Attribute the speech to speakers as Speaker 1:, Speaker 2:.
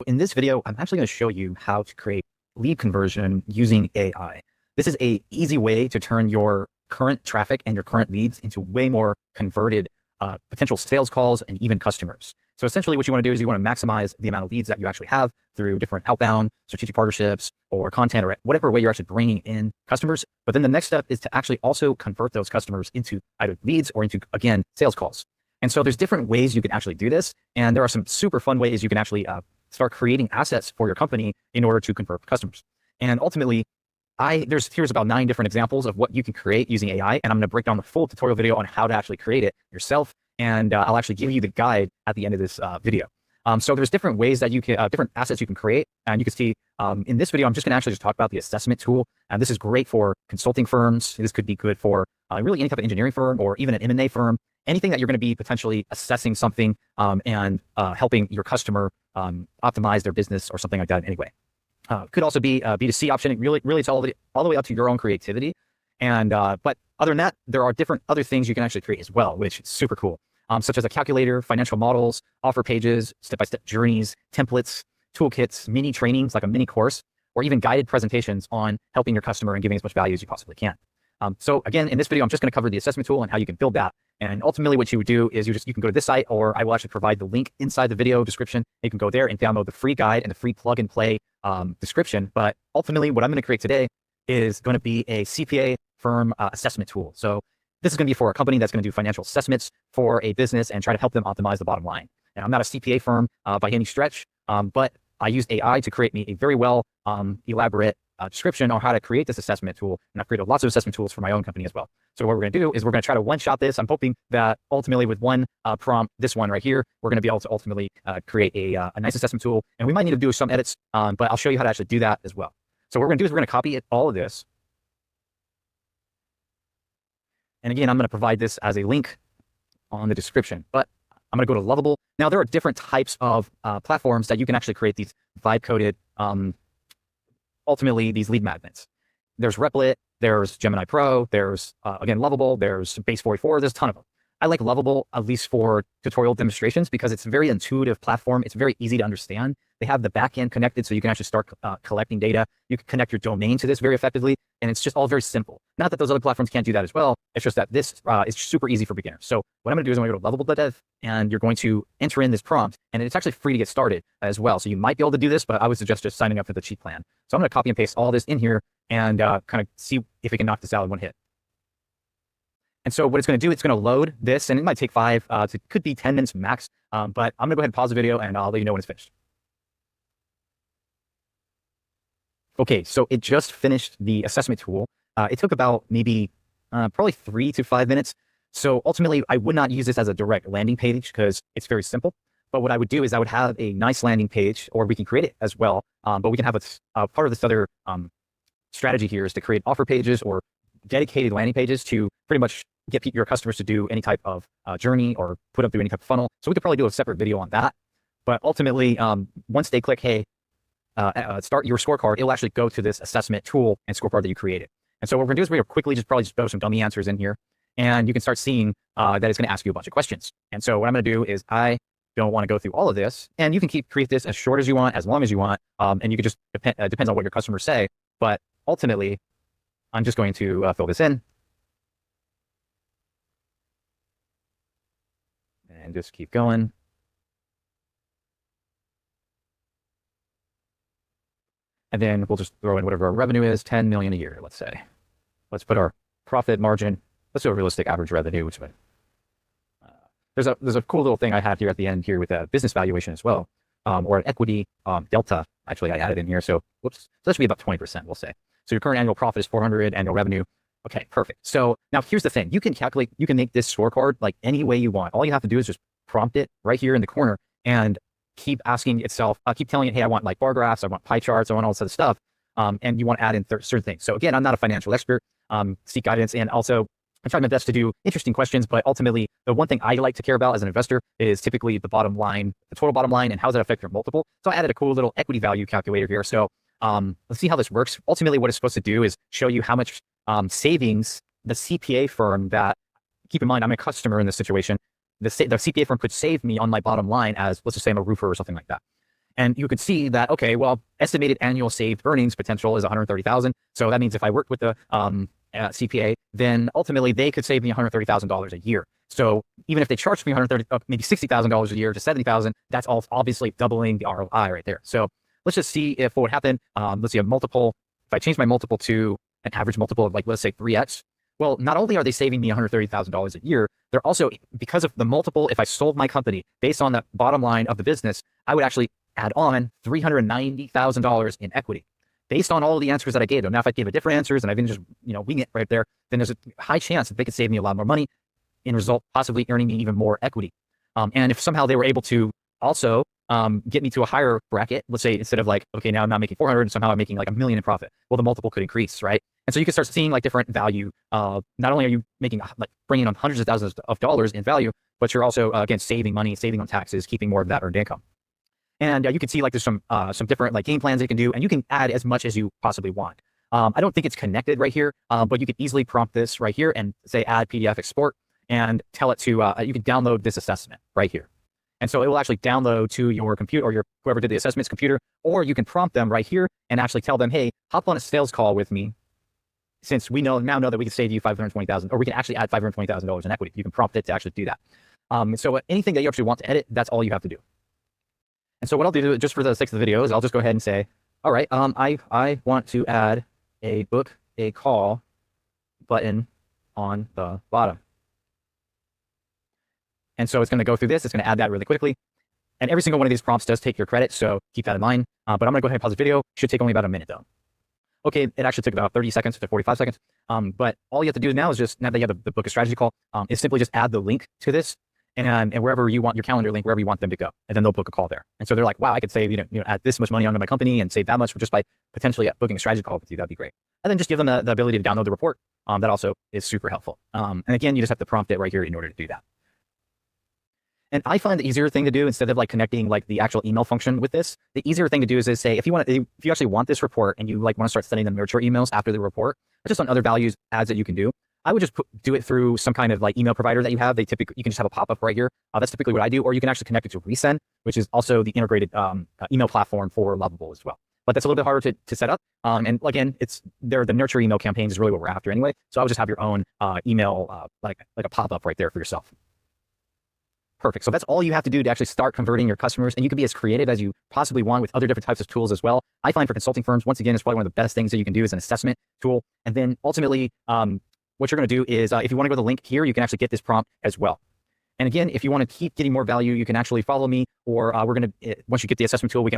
Speaker 1: in this video, I'm actually going to show you how to create lead conversion using AI. This is an easy way to turn your current traffic and your current leads into way more converted potential sales calls and even customers. So essentially what you want to do is you want to maximize the amount of leads that you actually have through different outbound strategic partnerships or content or whatever way you're actually bringing in customers. But then the next step is to actually also convert those customers into either leads or into, again, sales calls. And so there's different ways you can actually do this. And there are some super fun ways you can actually start creating assets for your company in order to convert customers. And ultimately, here's about 9 different examples of what you can create using AI. And I'm going to break down the full tutorial video on how to actually create it yourself. And I'll actually give you the guide at the end of this video. So there's different ways that you can, different assets you can create. And you can see in this video, I'm just going to actually just talk about the assessment tool. And this is great for consulting firms. This could be good for really any type of engineering firm or even an M&A firm. Anything that you're going to be potentially assessing something and helping your customer optimize their business or something like that anyway. Could also be a B2C option. Really it's all the way up to your own creativity. And but other than that, there are different other things you can actually create as well, which is super cool. Such as a calculator, financial models, offer pages, step-by-step journeys, templates, toolkits, mini trainings like a mini course, or even guided presentations on helping your customer and giving as much value as you possibly can. So again, in this video, I'm just going to cover the assessment tool and how you can build that. And ultimately what you would do is you can go to this site, or I will actually provide the link inside the video description. You can go there and download the free guide and the free plug and play description. But ultimately what I'm going to create today is going to be a CPA firm assessment tool. So this is going to be for a company that's going to do financial assessments for a business and try to help them optimize the bottom line. And I'm not a CPA firm by any stretch, but I used AI to create me a very well elaborate description on how to create this assessment tool. And I've created lots of assessment tools for my own company as well. So what we're going to do is we're going to try to one-shot this. I'm hoping that ultimately with one prompt, this one right here, we're going to be able to ultimately create a nice assessment tool. And we might need to do some edits, but I'll show you how to actually do that as well. So what we're going to do is we're going to copy all of this. And again, I'm going to provide this as a link on the description, but I'm going to go to Lovable. Now, there are different types of platforms that you can actually create these vibe-coded, ultimately these lead magnets. There's Replit, there's Gemini Pro, there's, again, Lovable, there's Base 44, there's a ton of them. I like Lovable, at least for tutorial demonstrations, because it's a very intuitive platform. It's very easy to understand. They have the back end connected, so you can actually start collecting data. You can connect your domain to this very effectively, and it's just all very simple. Not that those other platforms can't do that as well. It's just that this is super easy for beginners. So what I'm going to do is I'm going to go to Lovable.dev, and you're going to enter in this prompt, and it's actually free to get started as well. So you might be able to do this, but I would suggest just signing up for the cheap plan. So I'm going to copy and paste all this in here and kind of see if we can knock this out in one hit. And so what it's going to do, it's going to load this, and it might take 5 to could be 10 minutes max. But I'm going to go ahead and pause the video, and I'll let you know when it's finished. Okay, so it just finished the assessment tool. It took about maybe probably 3 to 5 minutes. So ultimately, I would not use this as a direct landing page because it's very simple. But what I would do is I would have a nice landing page, or we can create it as well. But we can have a part of this other strategy here is to create offer pages or dedicated landing pages to pretty much get your customers to do any type of journey or put them through any type of funnel. So we could probably do a separate video on that. But ultimately, once they click, hey, start your scorecard, it'll actually go to this assessment tool and scorecard that you created. And so what we're going to do is we're going to quickly just throw some dummy answers in here. And you can start seeing that it's going to ask you a bunch of questions. And so what I'm going to do is I don't want to go through all of this. And you can create this as short as you want, as long as you want. And you can just, depends on what your customers say. But ultimately, I'm just going to fill this in. And just keep going. And then we'll just throw in whatever our revenue is, 10 million a year, let's say. Let's put our profit margin. Let's do a realistic average revenue, which there's a cool little thing I had here at the end here with a business valuation as well, or an equity delta. Actually, I added in here. So whoops, so that should be about 20%, we'll say. So your current annual profit is 400, annual revenue. Okay, perfect. So now here's the thing. You can make this scorecard like any way you want. All you have to do is just prompt it right here in the corner and keep asking itself, keep telling it, hey, I want like bar graphs, I want pie charts, I want all this other stuff. And you want to add in certain things. So again, I'm not a financial expert, seek guidance. And also I'm trying my best to do interesting questions, but ultimately the one thing I like to care about as an investor is typically the bottom line, the total bottom line, and how does that affect your multiple. So I added a cool little equity value calculator here. So let's see how this works. Ultimately, what it's supposed to do is show you how much savings the CPA firm that, keep in mind, I'm a customer in this situation, the CPA firm could save me on my bottom line as, let's just say I'm a roofer or something like that. And you could see that, okay, well, estimated annual saved earnings potential is 130,000. So that means if I worked with the CPA, then ultimately they could save me $130,000 a year. So even if they charged me maybe $60,000 a year to 70,000, that's all obviously doubling the ROI right there. So let's just see if what would happen. Let's see a multiple. If I change my multiple to an average multiple of, like, let's say 3x. Well, not only are they saving me $130,000 a year, they're also, because of the multiple, if I sold my company based on the bottom line of the business, I would actually add on $390,000 in equity based on all of the answers that I gave them. Now, if I gave a different answers and I didn't just, wing it right there, then there's a high chance that they could save me a lot more money, in result, possibly earning me even more equity. And if somehow they were able to also get me to a higher bracket, let's say instead of like, okay, now I'm not making 400 and somehow I'm making like $1 million in profit. Well, the multiple could increase, right? And so you can start seeing like different value. Not only are you making, like, bringing on hundreds of thousands of dollars in value, but you're also, again, saving money, saving on taxes, keeping more of that earned income. And you can see like there's some different like game plans you can do, and you can add as much as you possibly want. I don't think it's connected right here, but you could easily prompt this right here and say add PDF export and tell it to, you can download this assessment right here. And so it will actually download to your computer or whoever did the assessment's computer, or you can prompt them right here and actually tell them, hey, hop on a sales call with me. Since we now know that we can save you $520,000, or we can actually add $520,000 in equity. You can prompt it to actually do that. So anything that you actually want to edit, that's all you have to do. And so what I'll do, just for the sake of the video, is I'll just go ahead and say, all right, I want to add a book a call button on the bottom. And so it's going to go through this. It's going to add that really quickly. And every single one of these prompts does take your credit, so keep that in mind. But I'm going to go ahead and pause the video. Should take only about a minute though. Okay, it actually took about 30 seconds to 45 seconds. But all you have to do now is just, now that you have the book a strategy call, is simply just add the link to this, and wherever you want your calendar link, wherever you want them to go, and then they'll book a call there. And so they're like, wow, I could save, add this much money onto my company and save that much just by potentially booking a strategy call with you. That'd be great. And then just give them the ability to download the report. That also is super helpful. And again, you just have to prompt it right here in order to do that. And I find the easier thing to do, instead of like connecting like the actual email function with this, the easier thing to do is say, if you actually want this report and you like want to start sending them nurture emails after the report, or just on other values ads that you can do, I would just do it through some kind of like email provider that you have. You can just have a pop-up right here. That's typically what I do, or you can actually connect it to Resend, which is also the integrated email platform for Lovable as well. But that's a little bit harder to set up. And again, the nurture email campaigns is really what we're after anyway. So I would just have your own email, like a pop-up right there for yourself. Perfect. So that's all you have to do to actually start converting your customers. And you can be as creative as you possibly want with other different types of tools as well. I find for consulting firms, once again, it's probably one of the best things that you can do is an assessment tool. And then ultimately, what you're going to do is if you want to go to the link here, you can actually get this prompt as well. And again, if you want to keep getting more value, you can actually follow me, or once you get the assessment tool, we can also